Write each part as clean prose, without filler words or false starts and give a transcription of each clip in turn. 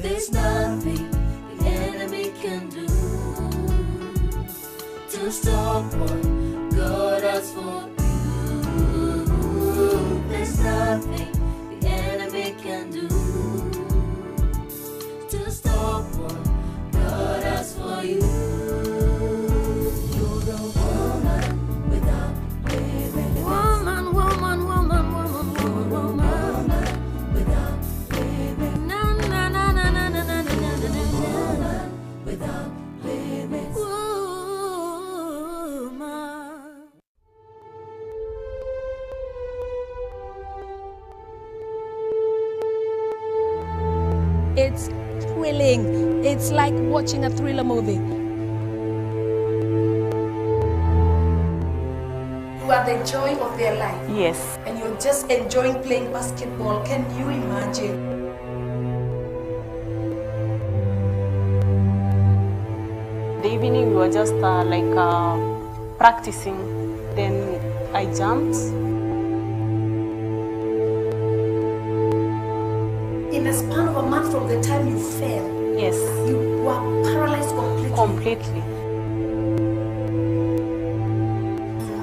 There's nothing the enemy can do to stop what God has for you. There's nothing the enemy can do to stop what God has for you. You're a woman without limits. Woman, woman, woman, woman, woman, woman without limits. Na na na na na na na na na na. Woman without limits. Woman. It's thrilling. It's like watching a thriller movie. You are the joy of their life. Yes. And you're just enjoying playing basketball. Can you imagine? The evening we were just practicing. Then I jumped. In a span of a month from the time you fell, Yes. you were paralyzed completely. Completely.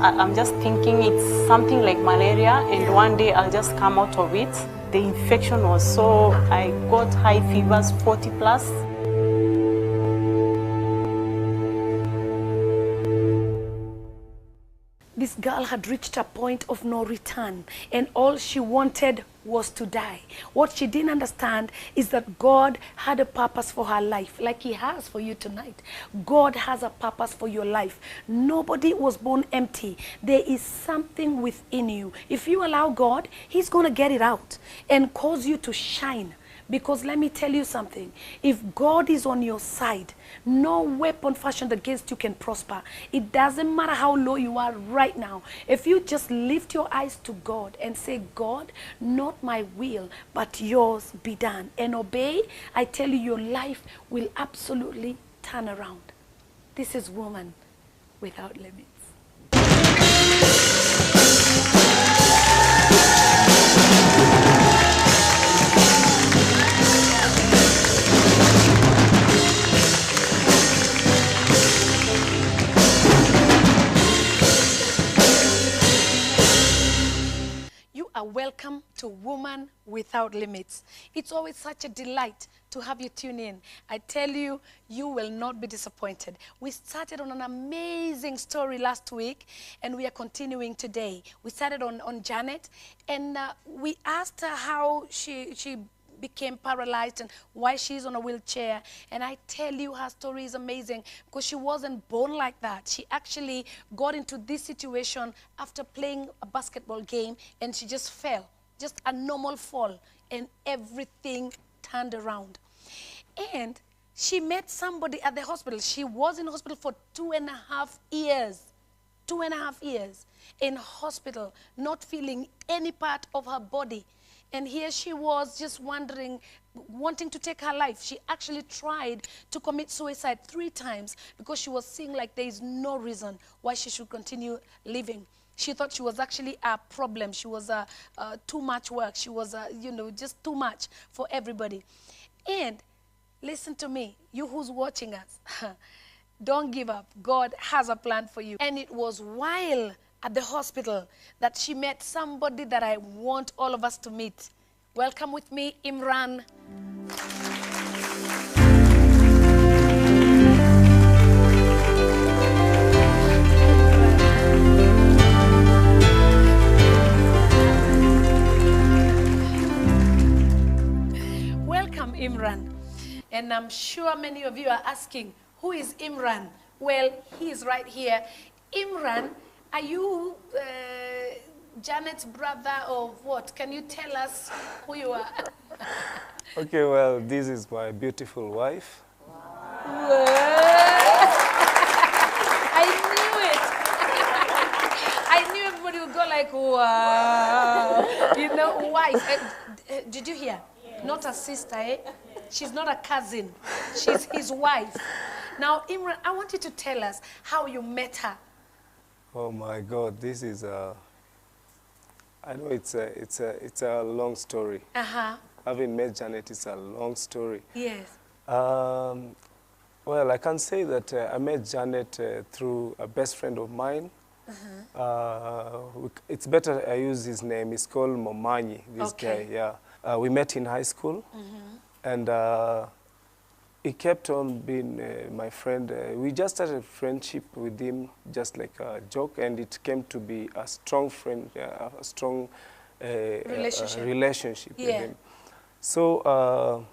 I'm just thinking it's something like malaria, and one day I'll just come out of it. The infection was so, I got high fevers, 40 plus. This girl had reached a point of no return, and all she wanted was to die. What she didn't understand is that God had a purpose for her life, like He has for you tonight. God has a purpose for your life. Nobody was born empty. There is something within you. If you allow God, He's going to get it out and cause you to shine. Because let me tell you something, if God is on your side, no weapon fashioned against you can prosper. It doesn't matter how low you are right now. If you just lift your eyes to God and say, God, not my will, but yours be done, and obey, I tell you, your life will absolutely turn around. This is Woman Without Limits. Welcome to Woman Without Limits. It's always such a delight to have you tune in. I tell you, you will not be disappointed. We started on an amazing story last week, and we are continuing today. We started on Janet, and we asked her how she became paralyzed and why she's on a wheelchair. And I tell you, her story is amazing because she wasn't born like that. She actually got into this situation after playing a basketball game, and she just fell, just a normal fall, and everything turned around. And she met somebody at the hospital. She was in hospital for 2.5 years. 2.5 years in hospital, not feeling any part of her body. And here she was just wondering, wanting to take her life. She actually tried to commit suicide 3 times because she was seeing like there is no reason why she should continue living. She thought she was actually a problem. She was too much work. She was, you know, just too much for everybody. And listen to me, you who's watching us, don't give up. God has a plan for you. And it was while at the hospital that she met somebody that I want all of us to meet. Welcome with me, Imran. Welcome, Imran. And I'm sure many of you are asking, who is Imran? Well, he is right here. Imran, are you Janet's brother or what? Can you tell us who you are? Okay, well, this is my beautiful wife. Wow. I knew it. I knew everybody would go like, wow. You know, wife. Did you hear? Yes. Not a sister, eh? She's not a cousin. She's his wife. Now, Imran, I want you to tell us how you met her. Oh my God, this is I know it's a long story. having met Janet is a long story. Yes. Well, I can say that I met Janet through a best friend of mine. It's better I use his name. It's called Momanyi, this guy, yeah. We met in high school, and he kept on being my friend. We just started a friendship with him, just like a joke, and it came to be a strong friend, a strong relationship with him. So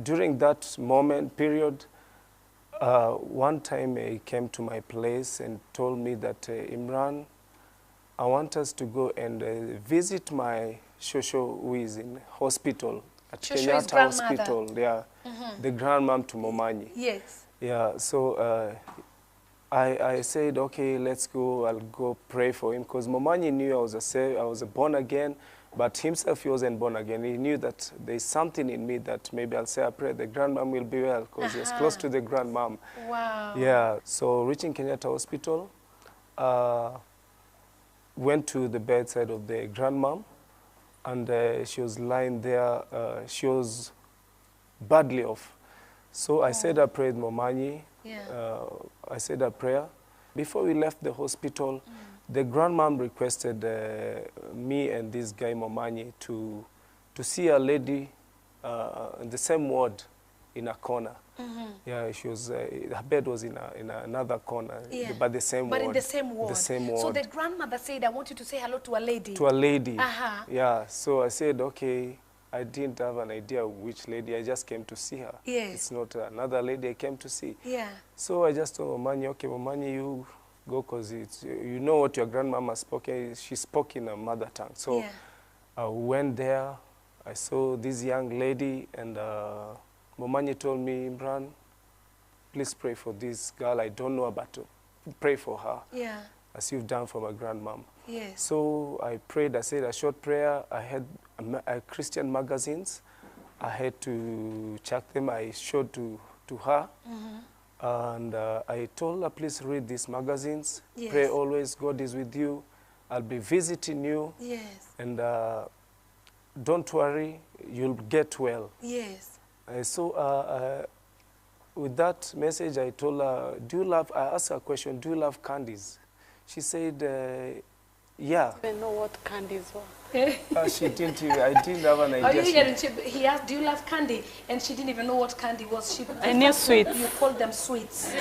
during that period, one time he came to my place and told me that, Imran, I want us to go and visit my Shosho, who is in hospital at Kenyatta Hospital. Yeah, the grandmom to Momanyi. Yes. Yeah, so I said, okay, let's go. I'll go pray for him, because Momanyi knew I was a born again, but himself he wasn't born again. He knew that there's something in me that maybe I'll say a prayer. The grandmom will be well, because he was close to the grandmom. Wow. Yeah. So reaching Kenyatta Hospital, went to the bedside of the grandmom, and she was lying there. She was badly off. So I said a prayer with Momanyi. Yeah. I said a prayer. Before we left the hospital, the grandmom requested me and this guy Momanyi to see a lady in the same ward in a corner. Yeah, she was. Her bed was in another corner, but the same ward. But in the same ward. The same ward. So the grandmother said, "I want you to say hello to a lady." To a lady. Yeah. So I said, okay. I didn't have an idea of which lady. I just came to see her. Yes. It's not another lady I came to see. Yeah. So I just told Momanyi, okay, Momanyi, you go, because you know what your grandmama spoke. She spoke in her mother tongue. So I went there. I saw this young lady, and Momanyi told me, Imran, please pray for this girl. I don't know, but pray for her. Yeah. As you've done for my grandmom. Yes. So I prayed. I said a short prayer. I had Christian magazines. I had to check them. I showed to her. And I told her, please read these magazines. Yes. Pray always. God is with you. I'll be visiting you. Yes. And don't worry, you'll get well. Yes. So with that message, I told her, I asked her a question, do you love candies? She said, yeah. I didn't know what candies were. She didn't. I didn't have an idea. He asked, do you love candy? And she didn't even know what candy was. I knew sweets. You called them sweets.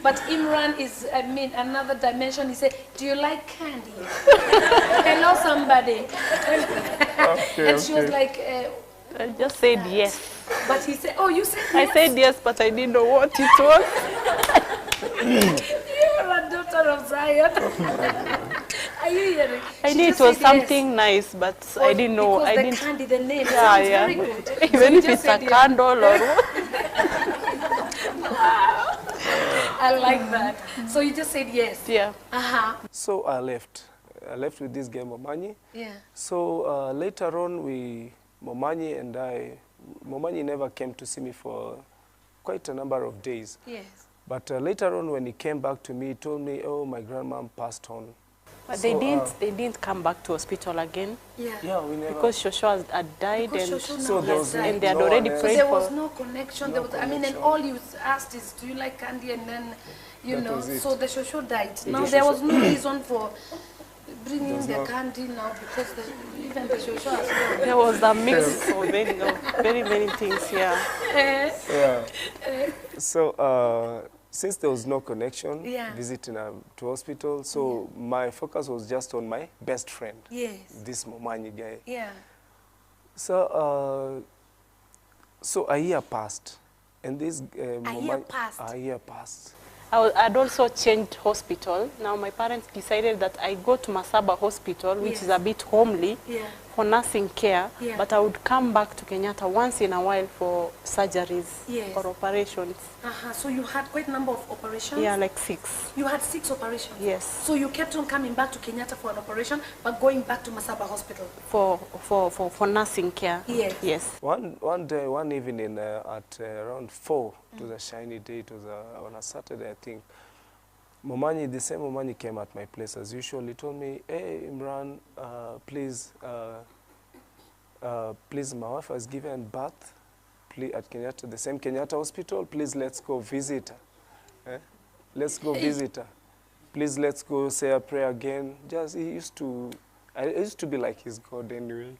But Imran is, another dimension. He said, do you like candy? Hello, somebody. And she was like... I just said yes. But he said, oh, you said yes? I said yes, but I didn't know what it was. You're a daughter of Zion. Are you hearing? I knew it was something nice, but I didn't know. Because I the didn't. candy, the name Yeah, sounds very good. Even if it's a candle or what. I like that. So you just said yes. Yeah. So I left. I left with this guy Momanyi. Yeah. So later on, Momanyi never came to see me for quite a number of days. Yes. But later on, when he came back to me, he told me, oh, my grandma passed on. But so, they didn't come back to hospital again. Yeah. Yeah, we never. Because Shosho had died, So there was and they had no already one prayed There for. was no connection. No there was, and all you asked is, do you like candy? And then, That was it. so the Shosho died. The Now, there Shosho- was no reason for bringing There's the no- candy now, because even the Shosho has gone. There was a mix of very many things, yeah. Yeah. So since there was no connection, visiting to hospital, so my focus was just on my best friend. Yes. This Momanyi guy. Yeah. So so a year passed, and this A year passed. I'd also changed hospital. Now my parents decided that I go to Masaba Hospital, which is a bit homely, for nursing care, but I would come back to Kenyatta once in a while for surgeries or operations. So you had quite a number of operations? Yeah, like 6. You had 6 operations? Yes. So you kept on coming back to Kenyatta for an operation, but going back to Masaba Hospital? For nursing care. Yes. Yes. One day, one evening at around 4, it was a shiny day, it was on a Saturday, I think. Momanyi, the same Momanyi came at my place as usual. He told me, hey, Imran, please, please, my wife has given birth at Kenyatta, the same Kenyatta hospital. Please, let's go visit her. Eh? Let's go visit her. Please, let's go say a prayer again. Just, he used to, I used to be like his God anyway.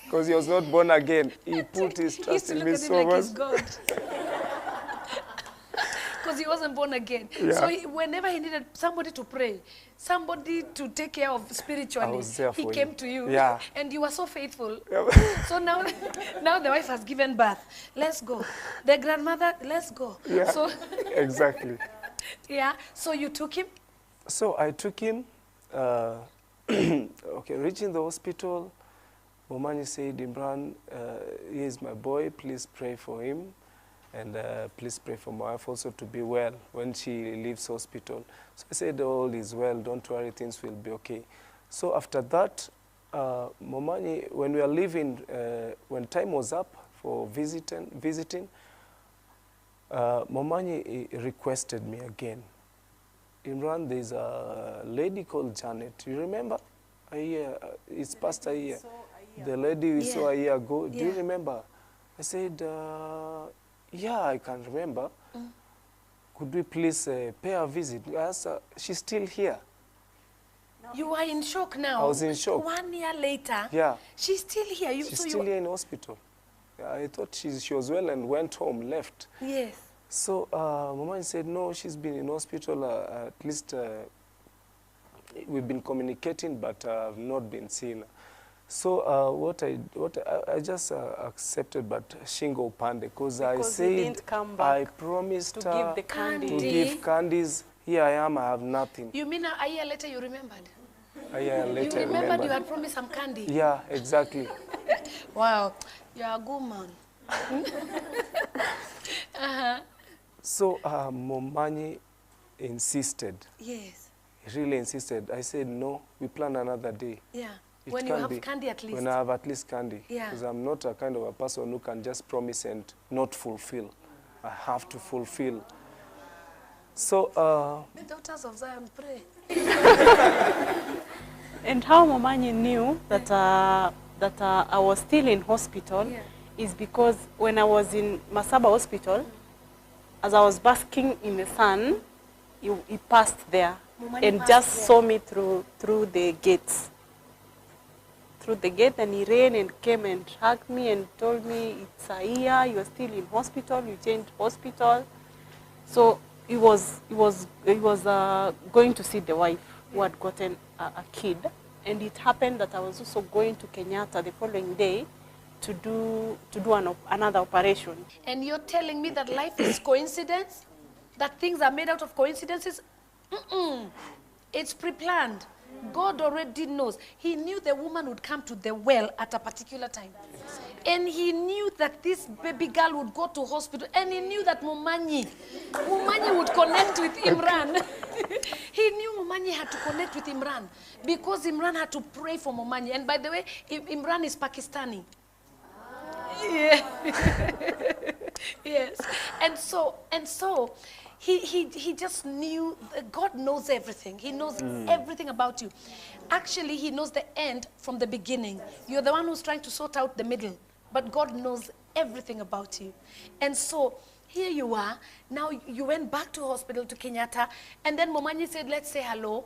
Because he was not born again. He put his trust in me so much. Because he wasn't born again. Yeah. So whenever he needed somebody to pray, somebody to take care of spiritually, he came to you. Yeah. And you were so faithful. Yeah. So now the wife has given birth. Let's go. The grandmother, let's go. Yeah, so, exactly. Yeah. So you took him? So I took him. Okay, reaching the hospital, Momanyi said, Imran, he is my boy. Please pray for him. And please pray for my wife also to be well when she leaves hospital. So I said, all is well, don't worry, things will be okay. So after that, Momanyi, when we were leaving, when time was up for visiting, Momanyi requested me again. Imran, there's a lady called Janet. You remember? It's past a year. The lady we saw a year ago. Do you remember? I said, yeah, I can remember. Could we please pay her a visit? I asked her, she's still here. You are in shock now. I was in shock. 1 year later, yeah, she's still here. She's still here in hospital. I thought she was well and went home, left. Yes. So Mama said, no, she's been in hospital. At least we've been communicating, but I've not been seen. So what I just accepted, but Shingo Pande, because I said I promised to her give the candy. to give candies. Here I am, I have nothing. You mean a year later you remembered? A year later you remembered you had promised some candy? Yeah, exactly. Wow, you're a good man. So Momanyi insisted. Yes. He really insisted. I said, no, we plan another day. Yeah. It when you have candy at least. When I have at least candy. Yeah. Because I'm not a kind of a person who can just promise and not fulfill. I have to fulfill. So, the daughters of Zion pray. And how Momanyi knew that, I was still in hospital is because when I was in Masaba hospital, as I was basking in the sun, he passed there and just saw me through the gates. Through the gate, and he ran and came and hugged me and told me, it's a year, you're still in hospital, you changed hospital. So he was going to see the wife who had gotten a kid. And it happened that I was also going to Kenyatta the following day to do another operation. And you're telling me that life is coincidence? That things are made out of coincidences? It's pre-planned. God already knows. He knew the woman would come to the well at a particular time. And he knew that this baby girl would go to hospital. And he knew that Momanyi would connect with Imran. He knew Momanyi had to connect with Imran because Imran had to pray for Momanyi. And by the way, Imran is Pakistani. Yeah. Yes. And so he just knew, God knows everything. He knows everything about you. Actually, he knows the end from the beginning. You're the one who's trying to sort out the middle. But God knows everything about you. And so here you are. Now you went back to hospital to Kenyatta. And then Momanyi said, let's say hello.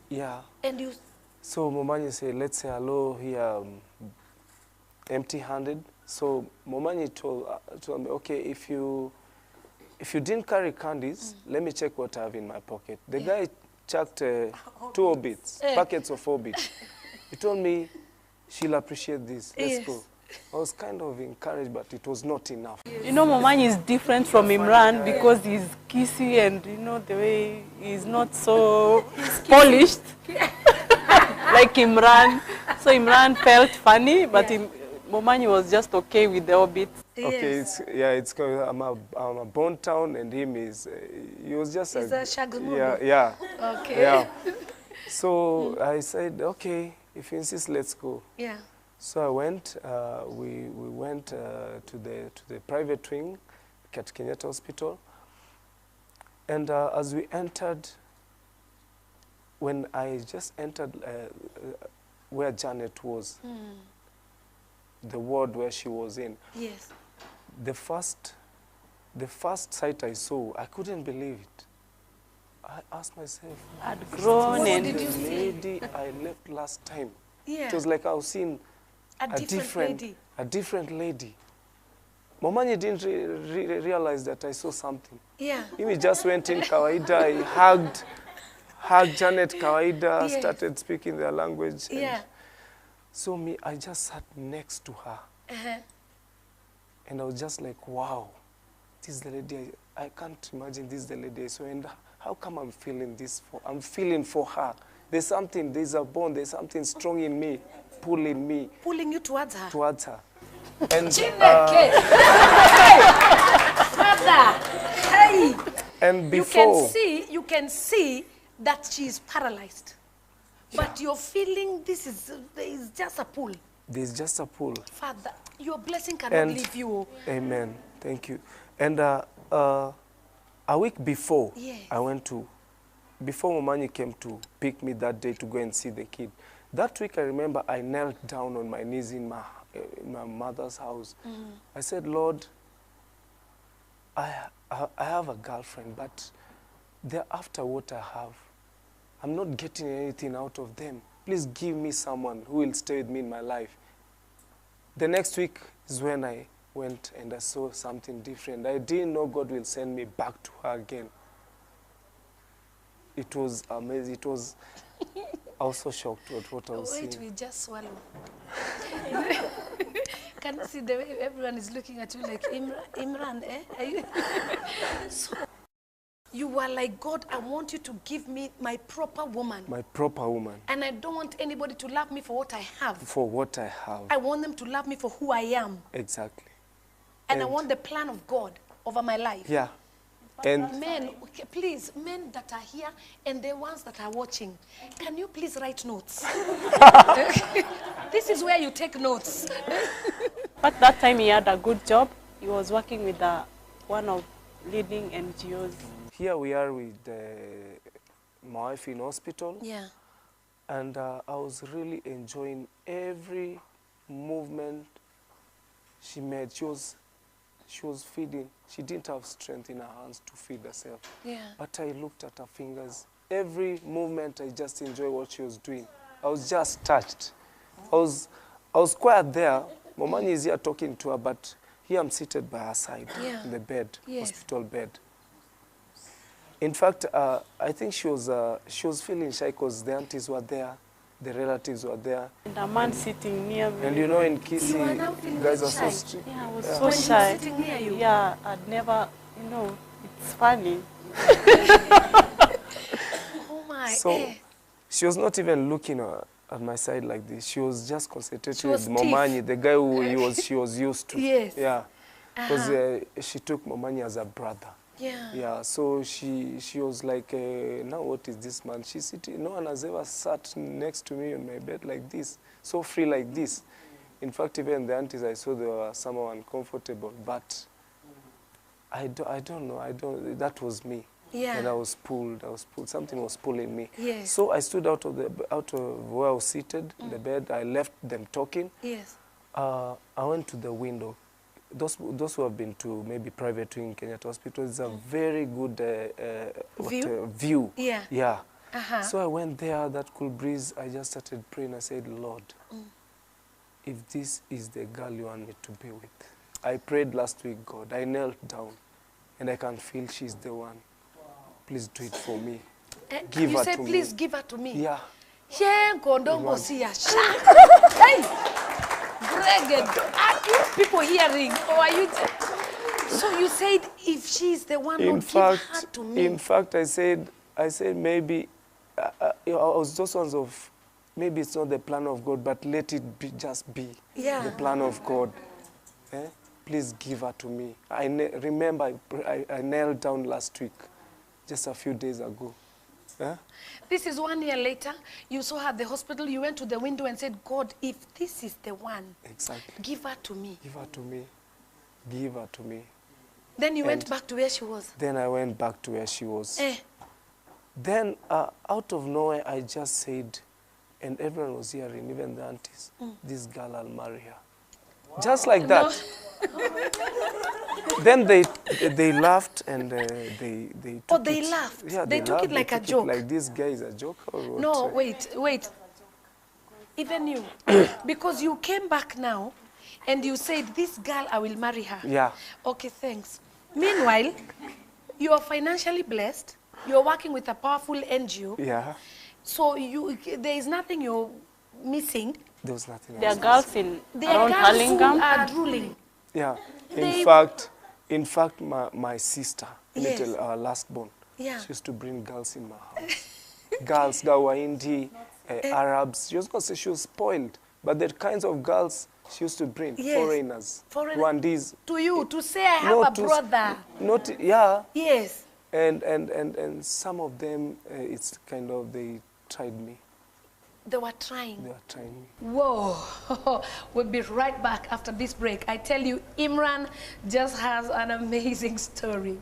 Yeah. And you... So Momanyi said, let's say hello here, empty-handed. So Momanyi told me, okay, if you didn't carry candies, let me check what I have in my pocket. The guy chucked 2 Orbits, packets of Orbits. He told me, she'll appreciate this. Let's go. I was kind of encouraged, but it was not enough. You know, Momanyi is different from Imran because he's kissy and, you know, the way he's not so polished like Imran. So Imran felt funny, but Momanyi was just okay with the Orbits. Yes. Okay, I'm a Bone Town, and him is, he was just He's a Shagmuru. Yeah. Okay. Yeah. So I said, okay, if you insist, let's go. Yeah. So I went, we went to the private wing at Kenyatta Hospital. And as we entered, when I just entered where Janet was, the ward where she was in, Yes. the first sight I saw, I couldn't believe it. I asked myself, I'd grown What and did you the see? lady I left last time. Yeah. It was like I was seeing a different lady. a different lady. Momanyi didn't realize that I saw something. Yeah. He just went in kawaida, I hugged Janet kawaida, Yes. started speaking their language. And Yeah. so I just sat next to her. And I was just like, wow, this is the lady, I can't imagine this is the lady I saw. And how come I'm feeling this for? I'm feeling for her. There's a bond, there's something strong in me, pulling me Pulling you towards her. towards her. And, Chineke. Father. Hey. and before, You can see that she is paralyzed. But you're feeling there is just a pull. there's just a pull. Father, your blessing cannot And- leave you. Amen. Thank you. And a week before, Yes. I went to, before Momanyi came to pick me that day to go and see the kid, that week I remember I knelt down on my knees in my mother's house. I said, Lord, I have a girlfriend, but they're after what I have. I'm not getting anything out of them. Please give me someone who will stay with me in my life. The next week is when I went and I saw something different. I didn't know God will send me back to her again. It was amazing. It was, I was so shocked at what I was Wait, seeing. we just swallow. Can you see the way everyone is looking at you like, Imran, eh? Are you? So, you were like, God, I want you to give me my proper woman. My proper woman, And I don't want anybody to love me for what I have. for what I have. I want them to love me for who I am. Exactly. And I And- want the plan of God over my life. Yeah. And Men, okay, please, men that are here and the ones that are watching, can you please write notes? This is where you take notes. But that time he had a good job. He was working with one of leading NGOs. here we are with my wife in hospital. Yeah. And I was really enjoying every movement she made. She was feeding. She didn't have strength in her hands to feed herself. Yeah. But I looked at her fingers. Every movement, I just enjoyed what she was doing. I was just touched. I was quiet there. Momanyi is here talking to her, but here I'm seated by her side Yeah. in the bed, Yes. hospital bed. In fact, I think she was feeling shy because the aunties were there, the relatives were there. And a man sitting near me. And you know, in You are now Kisii, feeling guys are shy. so strict. Yeah, I was Yeah. so When he was shy. sitting near you? Yeah, I'd never, it's funny. Oh my. So she was not even looking at my side like this. She was just concentrating She was with Momanyi, the guy who she was used to. Yes. Yeah. Because she took Momanyi as a brother. Yeah. Yeah, so she was like, now what is this man? She's sitting, no one has ever sat next to me on my bed like this, so free like this. In fact, even the aunties I saw, they were somehow uncomfortable, but I don't know, that was me. Yeah. And I was pulled, something was pulling me. Yes. So I stood out of where I was seated in the bed. I left them talking. Yes. I went to the window. Those who have been to maybe private wing Kenyatta Hospital, it's a very good view. Yeah. Yeah. Uh-huh. So I went there, that cool breeze. I just started praying. I said, Lord, if this is the girl you want me to be with. I prayed last week, God. I knelt down, and I can feel she's the one. Please do it for me. Give you her said, to please me. give her to me. Yeah. Yeah, Kondongo see her. Hey, Greg, are you people hearing, or are you? So you said, if she's the one, Lord, give her to me. In fact, I said maybe I was just ones of maybe it's not the plan of God, but let it be just be the plan of God. Eh? Please give her to me. Remember, I knelt down last week, just a few days ago. Eh? This is 1 year later. You saw her at the hospital. You went to the window and said, God, if this is the one, Exactly. give her to me. Give her to me. Give her to me. Then you went And back to where she was. Then I went back to where she was. Eh. Then out of nowhere, I just said, and everyone was hearing, even the aunties, this girl, I'll marry her. Wow. Just like that. Then they laughed and they took Oh, they it. laughed. Yeah, they took it like a joke. Like this guy is a joke or what? No, wait. Even you, because you came back now, and you said, "This girl, I will marry her." Yeah. Okay, thanks. Meanwhile, you are financially blessed. You are working with a powerful NGO. Yeah. So there is nothing you're missing. There was nothing. There are girls around girls who Hurlingham. are drooling. Yeah. They- In fact, my sister, Yes. our last born, Yeah. she used to bring girls in my house. Girls, Gawaindi, Arabs. She was going to say she was spoiled, but the kinds of girls she used to bring, Yes. foreigners, Rwandese. To you, to say I have a brother. Yeah. Yes. And some of them, it's kind of, they tried me. They were trying. They were trying me. Whoa. We'll be right back after this break. I tell you, Imran just has an amazing story.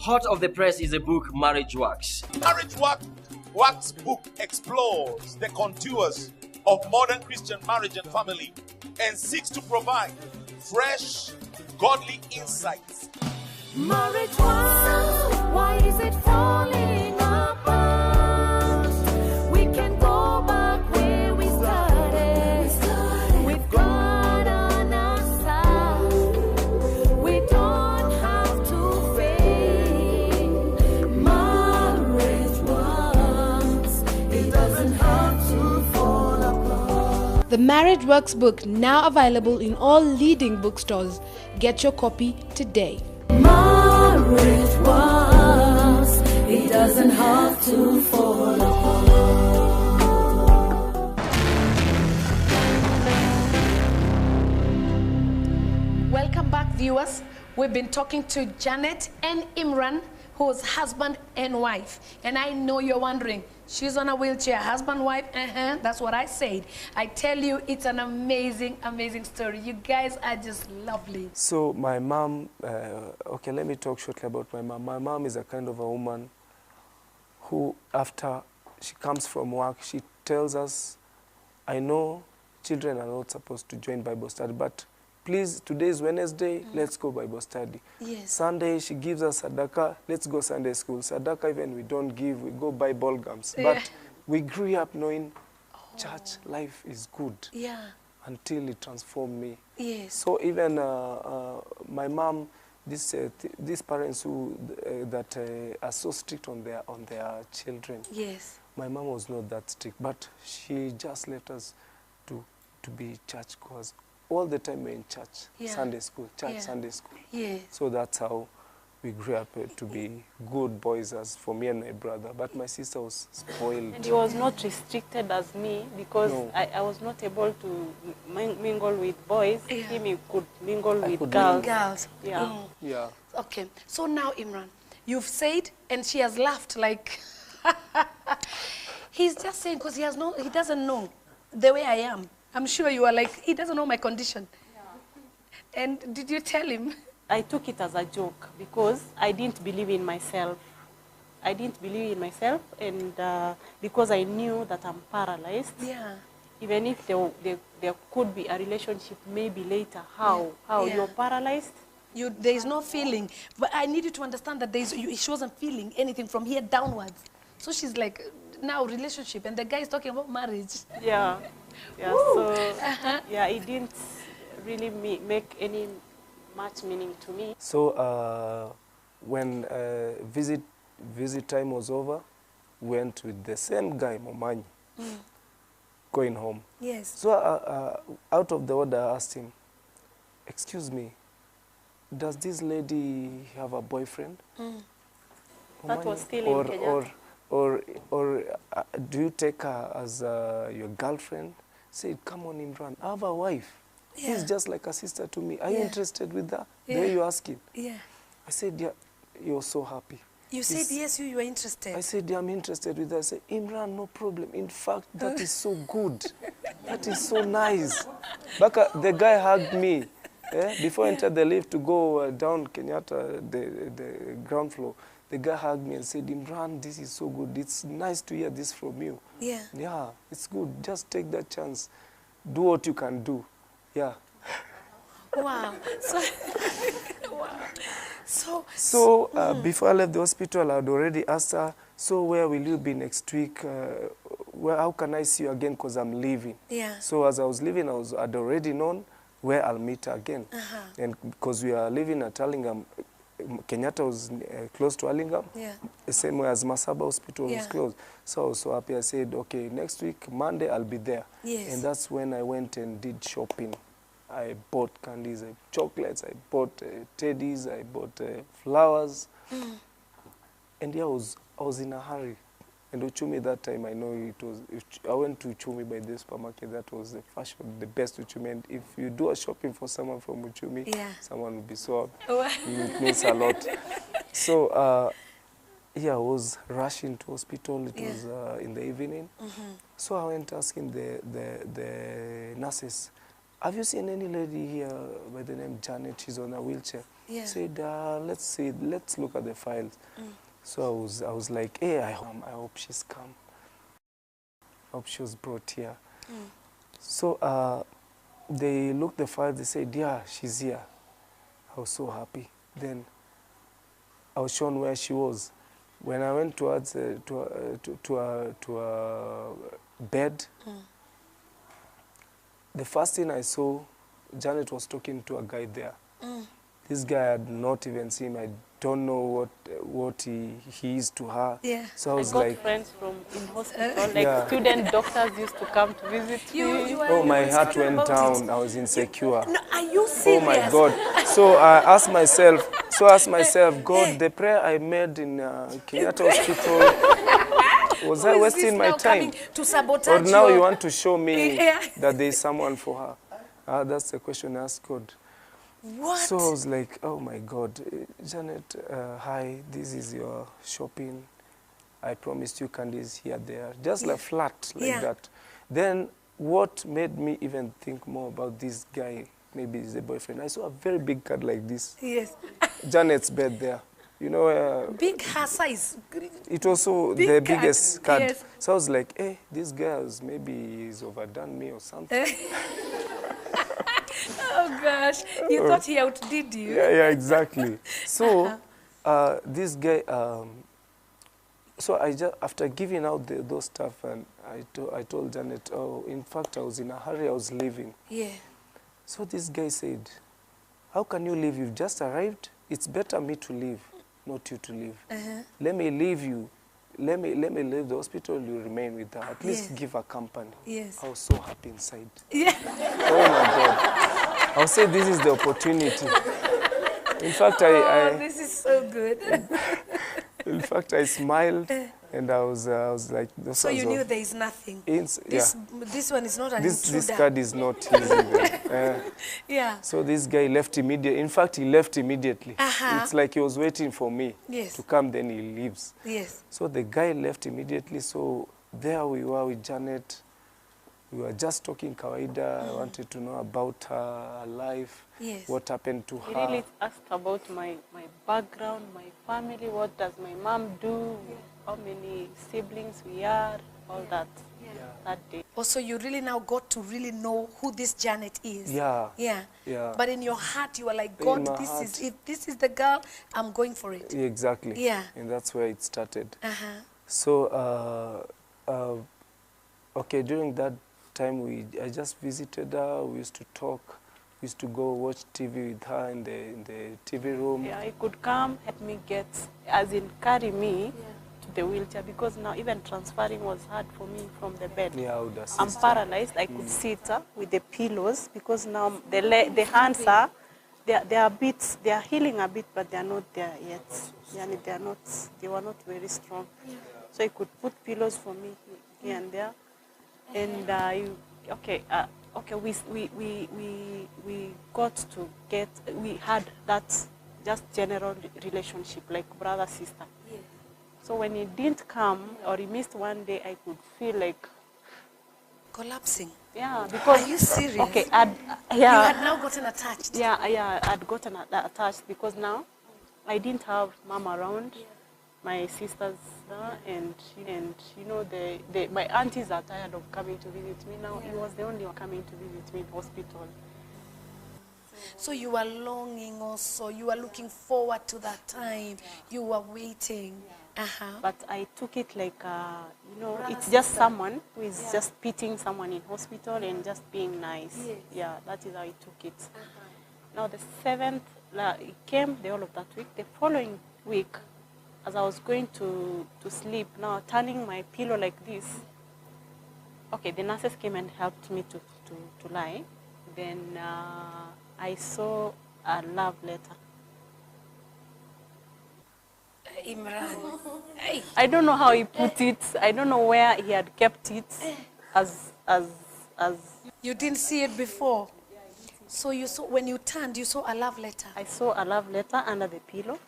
Hot of the press is a book, Marriage Works. Marriage Works book explores the contours of modern Christian marriage and family and seeks to provide fresh, godly insights. Marriage was, why is it falling apart? We can go back where we started. With God on our side, we don't have to fail. Marriage works, it doesn't have to fall apart. The Marriage Works book, now available in all leading bookstores. Get your copy today. Marriage works, it doesn't have to fall apart. Welcome back, viewers. We've been talking to Janet and Imran, who's husband and wife. And I know you're wondering, she's on a wheelchair, husband, wife, that's what I said. I tell you, it's an amazing, amazing story. You guys are just lovely. So my mom, okay, let me talk shortly about my mom. My mom is a kind of a woman who, after she comes from work, she tells us, I know children are not supposed to join Bible study, but please, today is Wednesday, let's go Bible study. Yes. Sunday, she gives us Sadaka, let's go Sunday school. Sadaka, even we don't give, we go buy ball gums. Yeah. But we grew up knowing church life is good Yeah. until it transformed me. Yes. So even my mom, these parents who that are so strict on their children. Yes. My mom was not that strict, but she just left us to be church goers. All the time we're in church, Yeah. Sunday school, church, Yeah. Sunday school. Yes. So that's how we grew up to be good boys, as for me and my brother. But my sister was spoiled. And he was not restricted as me because No. I was not able to mingle with boys. Yeah. Him, he could mingle with could girls. Girls. Yeah. Mm. Yeah. Okay. So now, Imran, you've said, and she has laughed like, he's just saying because he doesn't know the way I am. I'm sure you are like, he doesn't know my condition. Yeah. And did you tell him? I took it as a joke because I didn't believe in myself. I didn't believe in myself, and because I knew that I'm paralyzed. Yeah. Even if there could be a relationship maybe later, how Yeah. you're paralyzed. There is no feeling. But I need you to understand that she wasn't feeling anything from here downwards. So she's like, now relationship, and the guy is talking about marriage. Yeah. Yeah. So yeah, it didn't really make any much meaning to me. So when visit time was over, went with the same guy, Momanyi, going home. Yes. So out of the order, I asked him, excuse me, does this lady have a boyfriend? That was still in Kenya. Or do you take her as your girlfriend? Said, come on, Imran, I have a wife. Yeah. She's just like a sister to me. Are you Yeah. interested with that? Yeah. The way you're asking. Yeah. I said, yeah, you're so happy. You said yes, you were interested. I said, yeah, I'm interested with that. I said, Imran, no problem. In fact, that is so good. That is so nice. The guy hugged me before I entered the lift to go down Kenyatta, the ground floor. The guy hugged me and said, Imran, this is so good. It's nice to hear this from you. Yeah. Yeah, it's good. Just take that chance. Do what you can do. Yeah. Wow. So, wow. So before I left the hospital, I had already asked her, so where will you be next week? How can I see you again? Because I'm leaving. Yeah. So as I was leaving, I'd already known where I'll meet her again. And because we are living at Allingham, Kenyatta was close to Allingham, the same way as Masaba Hospital was close. So I was so happy. I said, okay, next week, Monday, I'll be there. Yes. And that's when I went and did shopping. I bought candies, I chocolates, I bought teddies, I bought flowers. And yeah, I was in a hurry. And Uchumi that time, I know I went to Uchumi by the supermarket. That was the fashion, the best Uchumi. And if you do a shopping for someone from Uchumi, someone will be so happy. It means a lot. So, yeah, I was rushing to hospital. It was in the evening. So I went asking the nurses, have you seen any lady here by the name Janet? She's on a wheelchair. Yeah. Said, let's see, let's look at the files. So I was like, hey, I hope she's come. I hope she was brought here. So they looked the file, they said, yeah, she's here. I was so happy. Then I was shown where she was. When I went towards to a bed, the first thing I saw, Janet was talking to a guy there. This guy I had not even seen him. I don't know what he is to her. Yeah. So I was got like, friends from in hospital, like student doctors used to come to visit me. oh, my heart went down. I was insecure. No, are you serious? Oh my God. So I asked myself, God, the prayer I made in Kenyatta Hospital, was I wasting my time? To sabotage Or now your... you want to show me that there is someone for her? That's the question I asked God. What? So I was like, oh my God, Janet, hi, this is your shopping. I promised you candies here, there. Just like flat, like that. Then what made me even think more about this guy, maybe he's a boyfriend, I saw a very big card like this. Yes. Janet's bed there. You know, big her size. It was so Big the card. biggest card. Yes. So I was like, hey, this guy maybe he's overdone me or something. Oh gosh, you thought he outdid you? Yeah, exactly. So this guy, so I just, after giving out those stuff, and I told Janet, oh, in fact, I was in a hurry, I was leaving. Yeah. So this guy said, how can you leave? You've just arrived. It's better me to leave, not you to leave. Let me leave you. Let me leave the hospital, you remain with her. At least give her company. Yes. I was so happy inside. Yeah. Oh my God. I'll say this is the opportunity. In fact, this is so good. in fact, I smiled and I was like, so you knew there is nothing. This one is not an intruder. This card is not his even. Yeah. So this guy left immediately. In fact, he left immediately. It's like he was waiting for me to come, then he leaves. Yes. So the guy left immediately. So there we were with Janet. We were just talking kawaida. I wanted to know about her life, what happened to her. He really asked about my background, my family, what does my mom do, how many siblings we are, all that that day. Also, you really now got to really know who this Janet is. Yeah. But in your heart, you were like, God, if this is the girl, I'm going for it. Exactly. Yeah. And that's where it started. So, okay, during that time, I just visited her. We used to talk. We used to go watch TV with her in the TV room. Yeah, he could come, help me get, as in carry me to the wheelchair, because now even transferring was hard for me from the bed. Yeah, I would assist. I'm paralyzed. I could sit with the pillows because now the hands are, they are healing a bit, but they are not there yet. They were not very strong. So he could put pillows for me here and there. And we got to get, we had that just general relationship like brother sister. So when he didn't come or he missed one day, I could feel like collapsing. Yeah, because Are you serious? okay, You had now gotten attached. yeah, I'd gotten attached because now I didn't have mom around, my sisters, and you know my aunties are tired of coming to visit me now. He was the only one coming to visit me in hospital. So you were longing also. You were looking forward to that time. You were waiting. But I took it like, you know, it's just someone who is just pitying someone in hospital and just being nice. Yes. Yeah, that is how I took it. Now the 7th, it came the whole of that week. The following week, as I was going to sleep, now turning my pillow like this, okay, the nurses came and helped me to lie. Then I saw a love letter. Imran. Hey. I don't know how he put it. I don't know where he had kept it as You didn't see it before. So you saw, when you turned, you saw a love letter. I saw a love letter under the pillow.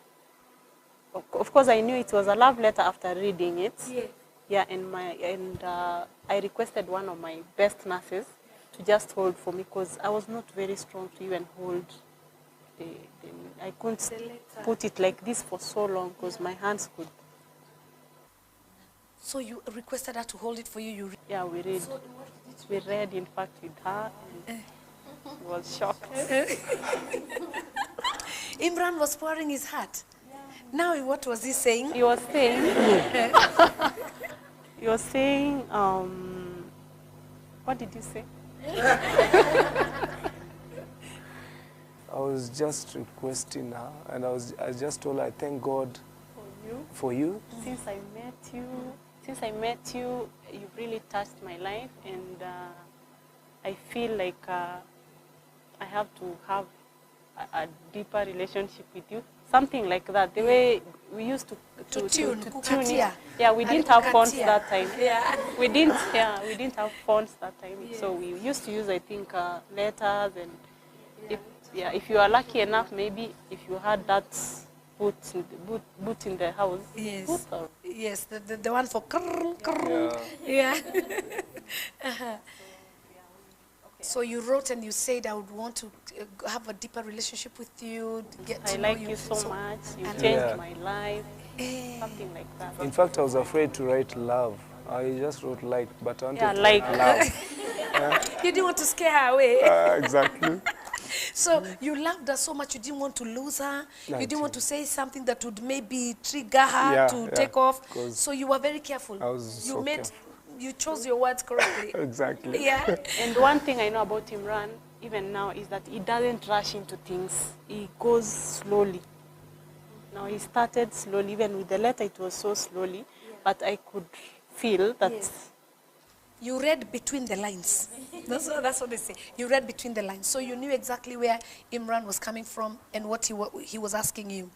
Of course, I knew it was a love letter after reading it. Yes. Yeah, and I requested one of my best nurses to just hold for me because I was not very strong to even hold I couldn't put it like this for so long because my hands could. So you requested her to hold it for you. Yeah, we read. We read, in fact, with her. And she was shocked. Imran was pouring his heart. Now, what was he saying? He was saying. He was saying. What did you say? I was just requesting her, and I just told her, I thank God for you. Since I met you, you've really touched my life, and I feel like I have to have a deeper relationship with you. Something like that. The way we used to tune in. Yeah, we didn't have phones that time. Yeah. We didn't have phones that time. Yes. So we used to use, I think, letters, and if you are lucky enough, maybe if you had that boot in the house. Yes. Boot or, Yes, the one for krrr, krrr. Yeah. So you wrote and you said, I would want to have a deeper relationship with you, get to I know like you so much. You and- changed my life. Something like that. In fact, I was afraid to write love. I just wrote like, but I wanted Yeah, to like. write love. You didn't want to scare her away. Exactly. So you loved her so much, you didn't want to lose her. You didn't want to Nineteen. say something that would maybe trigger her Yeah, to yeah, take off. 'cause So you were very careful. I was you so made, careful. you chose your words correctly. Exactly. Yeah. And one thing I know about Imran, even now, is that he doesn't rush into things. He goes slowly. Now, he started slowly. Even with the letter, it was so slowly. But I could feel that. Yes. You read between the lines. That's what they say. You read between the lines. So you knew exactly where Imran was coming from and what he was asking you.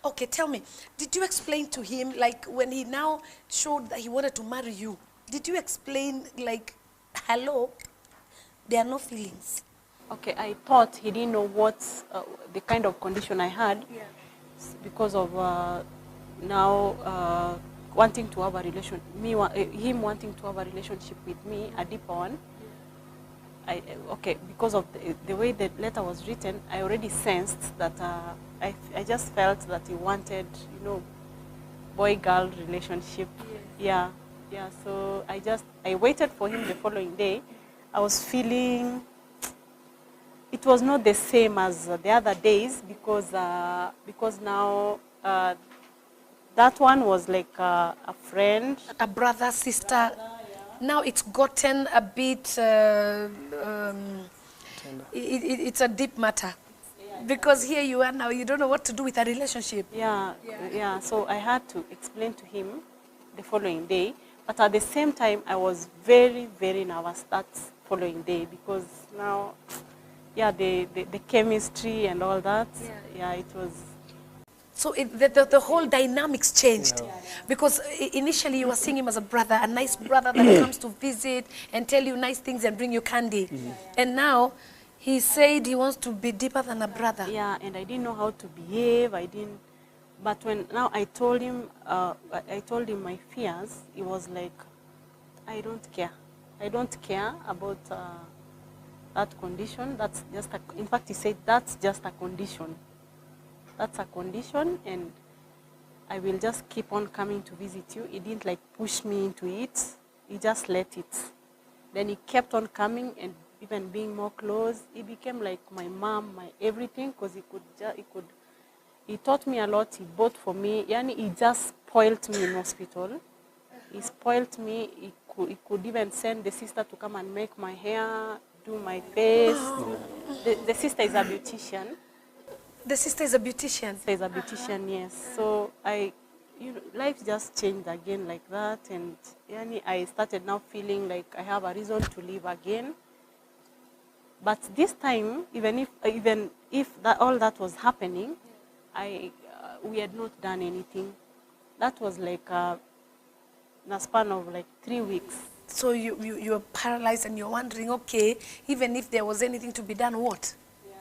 Okay, tell me, did you explain to him, like when he now showed that he wanted to marry you, did you explain, like, hello, there are no feelings? Okay, I thought he didn't know what the kind of condition I had because of now wanting to have a him wanting to have a relationship with me, a deeper one. Because of the way the letter was written, I already sensed that I just felt that he wanted, boy-girl relationship. Yeah. So I waited for him the following day. I was feeling it was not the same as the other days because now that one was like a friend, a brother, sister. Now it's gotten a bit. It's a deep matter because here you are now. You don't know what to do with a relationship. Yeah. So I had to explain to him the following day, but at the same time I was very, very nervous that following day because now. Yeah, the chemistry and all that. Yeah, it was. So the whole dynamics changed because initially you were seeing him as a brother, a nice brother that comes to visit and tell you nice things and bring you candy. And now he said he wants to be deeper than a brother. Yeah, and I didn't know how to behave. But when now I told him my fears, he was like, I don't care. I don't care about that condition. That's just in fact, he said that's just a condition. That's a condition, and I will just keep on coming to visit you. He didn't like push me into it. He just let it. Then he kept on coming and even being more close. He became like my mom, my everything, because he taught me a lot. He bought for me. Yani, he just spoiled me in hospital. He spoiled me. He could even send the sister to come and make my hair, do my face. The sister is a beautician. The sister is a beautician? Sister is a beautician, yes. So life just changed again like that. And yani, I started now feeling like I have a reason to live again. But this time, even if all that was happening, we had not done anything. That was like in a span of like 3 weeks. So you're paralyzed and you're wondering, okay, even if there was anything to be done, what?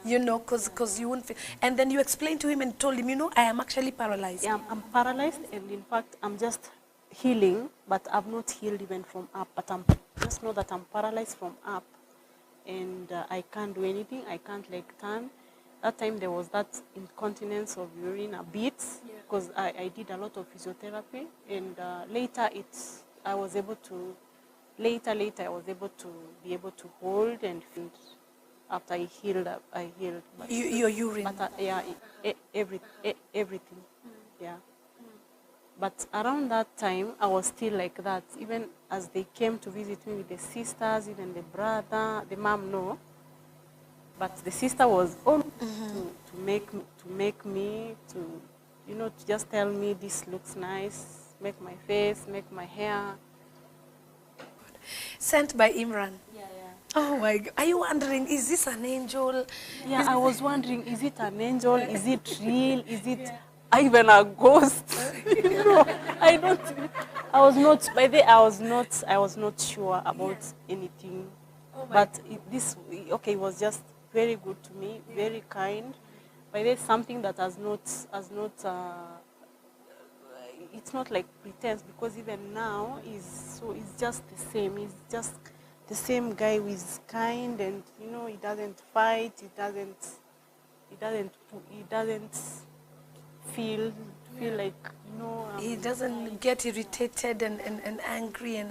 Yeah. You know, because you wouldn't feel. And then you explained to him and told him, you know, I am actually paralyzed. Yeah, I'm paralyzed, and in fact, I'm just healing, but I've not healed even from up. But just know that I'm paralyzed from up, and I can't do anything. I can't like turn. That time there was that incontinence of urine a bit, because I did a lot of physiotherapy, and later I was able to be able to hold and feed. After I healed up, I healed. But, your urine? But everything, yeah. But around that time, I was still like that. Even as they came to visit me with the sisters, even the brother, the mom, no. But the sister was all to make me to just tell me this looks nice, make my face, make my hair. Sent by Imran. Yeah. Oh my God. Are you wondering, is this an angel? Yeah, I was wondering, is it an angel? Is it real? Is it even a ghost? I was not sure about anything. Oh, but it was just very good to me, very kind. But there's something that it's not like pretense, because even now it's just the same. He's just the same guy who is kind, and he doesn't fight. He doesn't feel like he doesn't get irritated and angry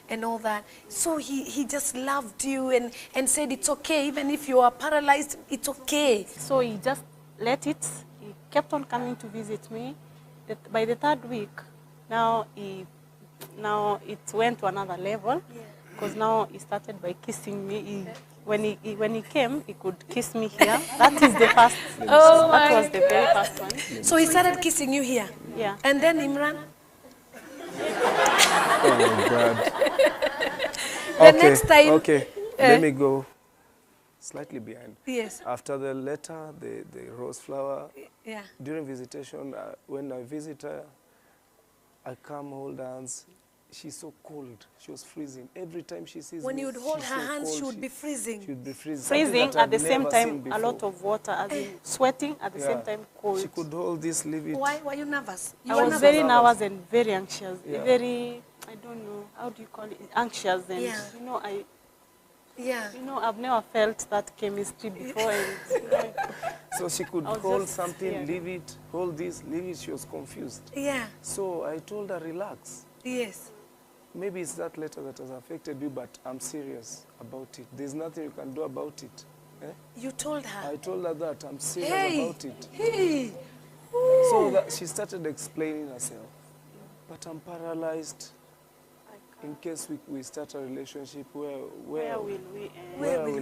and all that. So he just loved you and said it's okay, even if you are paralyzed, it's okay. So he just let it. He kept on coming to visit me. By the 3rd week, now it went to another level, because now he started by kissing me. When he came, he could kiss me here. That is the first. That was the very first one. So he started kissing you here. Yeah. And then Imran. Oh my God. The next time. Okay. Let me go slightly behind. Yes. After the letter, the rose flower. Yeah. During visitation, when I visit her, I come hold hands. She's so cold. She was freezing. Every time she sees when me, you would hold her so hands, cold. she would be freezing. She would be freezing. Freezing at the same time, a before. lot of water, as in sweating at the same time, cold. She could hold this, leave it. Why were you nervous? I was very nervous and very anxious. Yeah. Very, I don't know, how do you call it? Anxious. And, I've never felt that chemistry before. And, So she could hold something, leave it, hold this, leave it. She was confused. Yeah. So I told her, relax. Yes. Maybe it's that letter that has affected you, but I'm serious about it. There's nothing you can do about it. Eh? You told her? I told her that. I'm serious about it. Hey. So that she started explaining herself. But I'm paralyzed. In case we start a relationship, where will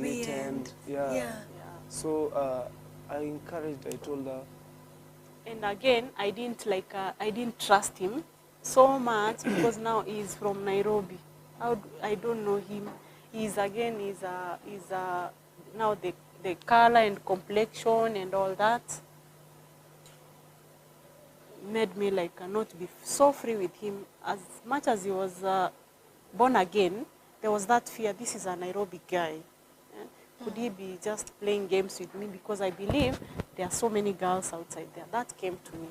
it end? Yeah. So I encouraged, I told her. And again, I didn't trust him so much, because now he's from Nairobi. I don't know him. Now the color and complexion and all that made me not be so free with him. As much as he was born again, there was that fear, this is a Nairobi guy. Could he be just playing games with me? Because I believe there are so many girls outside there. That came to me.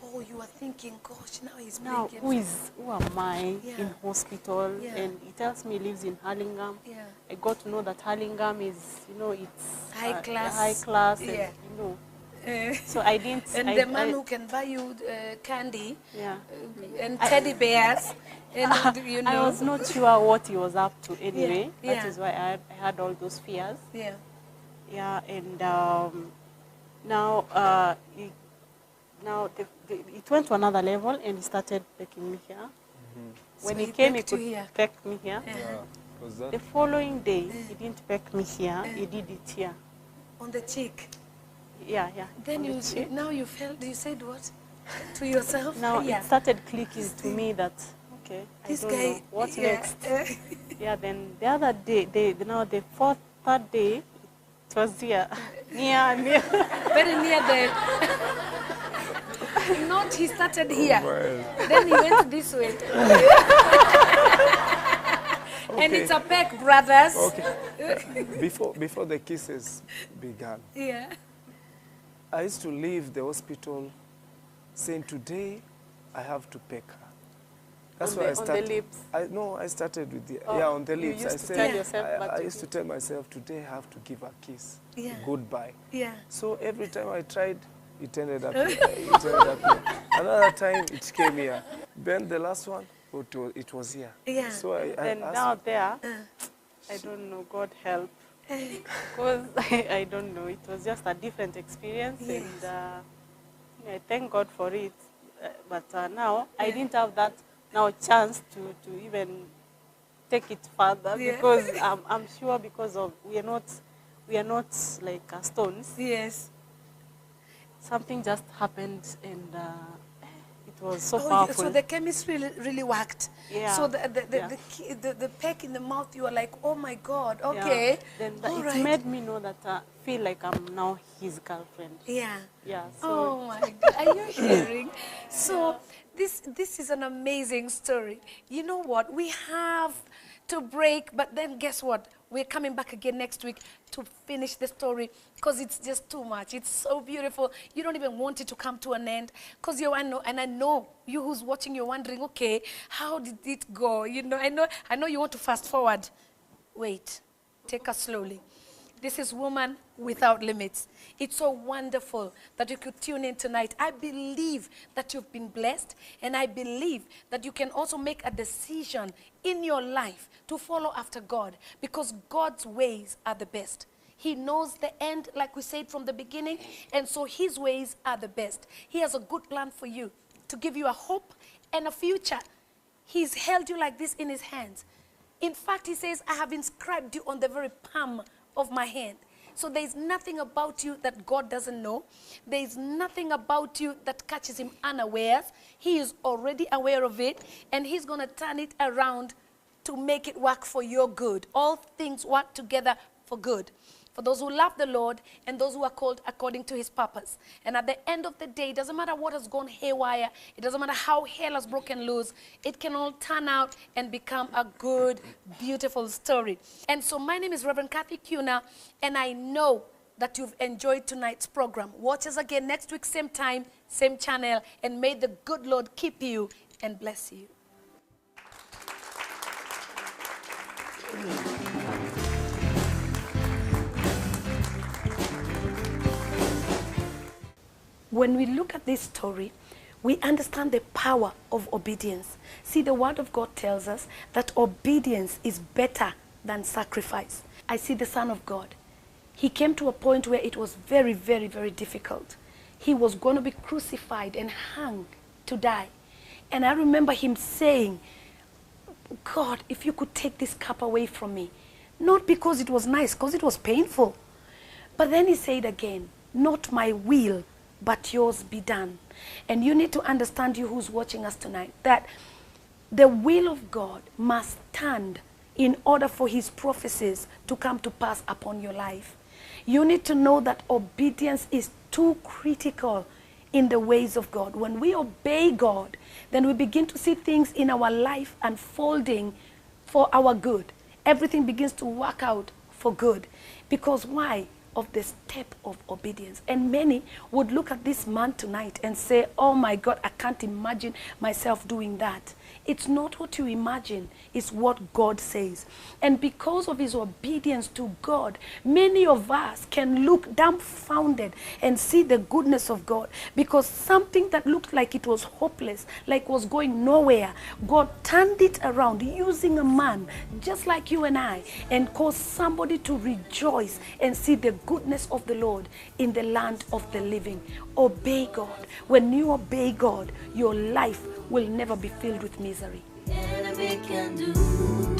Oh, you are thinking, gosh, now he's Now, playing who am I Yeah. in hospital? Yeah. And he tells me he lives in Hurlingham. Yeah. I got to know that Hurlingham is, it's High class. high class, and Yeah. So I didn't. And the man who can buy you candy Yeah. and teddy bears, and you know. I was not sure what he was up to anyway. Yeah. That is why I had all those fears. Yeah. Yeah, and now it went to another level, and he started pecking me here. When So he he came, he pecked you could here? peck me here. Yeah. Was that? The following day, he didn't peck me here. He did it here. On the cheek. Yeah. Then on the cheek. now you felt, you said what? To yourself? Now yeah. it started clicking to me that, okay, This I don't guy, know. What yeah. next? Yeah, then the other day, the third day, it was here. near. Very near the... Not he started here. Well, Then he went this way. And it's a peck, brothers. okay. Before the kisses began, Yeah. I used to leave the hospital saying, today I have to peck her. That's On why the- I on the started. lips? I started with the, Oh, yeah, on the you lips. used I to said, tell yourself, but I you used to tell myself, today I have to give a kiss. Yeah. Goodbye. Yeah. So every time I tried, it ended up here. Another time, it came here. Then the last one, it was here. Yeah. So I And asked, now there, I don't know, God help. Because I don't know, it was just a different experience. Yes. And I thank God for it. But now, I didn't have that chance to even take it further. Yeah. Because I'm sure because of, we are not like stones. Yes. Something just happened, and it was so Oh, powerful. so the chemistry really worked. Yeah. So Yeah. the peck in the mouth, you were like, oh my God, Yeah. okay. Then All it right. made me know that feel like I'm now his girlfriend. Yeah. Yeah. So Oh my God, are you hearing? So this is an amazing story. You know what? We have to break, but then guess what? We're coming back again next week to finish the story because it's just too much. It's so beautiful. You don't even want it to come to an end because I know you who's watching, you're wondering, okay, how did it go? You know, I know you want to fast forward. Wait, take us slowly. This is Woman Without Limits. It's so wonderful that you could tune in tonight. I believe that you've been blessed, and I believe that you can also make a decision in your life to follow after God, because God's ways are the best. He knows the end, like we said from the beginning, and so his ways are the best. He has a good plan for you to give you a hope and a future. He's held you like this in his hands. In fact, he says, I have inscribed you on the very palm of my hand. So there's nothing about you that God doesn't know. There's nothing about you that catches him unawares. He is already aware of it, and he's going to turn it around to make it work for your good. All things work together for good, for those who love the Lord and those who are called according to his purpose. And at the end of the day, it doesn't matter what has gone haywire. It doesn't matter how hell has broken loose. It can all turn out and become a good, beautiful story. And so my name is Reverend Kathy Kuna, and I know that you've enjoyed tonight's program. Watch us again next week, same time, same channel, and may the good Lord keep you and bless you. When we look at this story, we understand the power of obedience. See, the word of God tells us that obedience is better than sacrifice. I see the Son of God. He came to a point where it was very, very, very difficult. He was going to be crucified and hung to die. And I remember him saying, God, if you could take this cup away from me. Not because it was nice, because it was painful. But then he said again, not my will, but yours be done. And you need to understand, you who's watching us tonight, that the will of God must stand in order for his prophecies to come to pass upon your life. You need to know that obedience is too critical in the ways of God. When we obey God, then we begin to see things in our life unfolding for our good. Everything begins to work out for good. Because why? of the step of obedience. And many would look at this man tonight and say, oh my God, I can't imagine myself doing that. It's not what you imagine, it's what God says. And because of his obedience to God, many of us can look dumbfounded and see the goodness of God, because something that looked like it was hopeless, like was going nowhere, God turned it around using a man just like you and I, and caused somebody to rejoice and see the goodness of the Lord in the land of the living. Obey God. When you obey God, your life will never be filled with misery. Enemy can do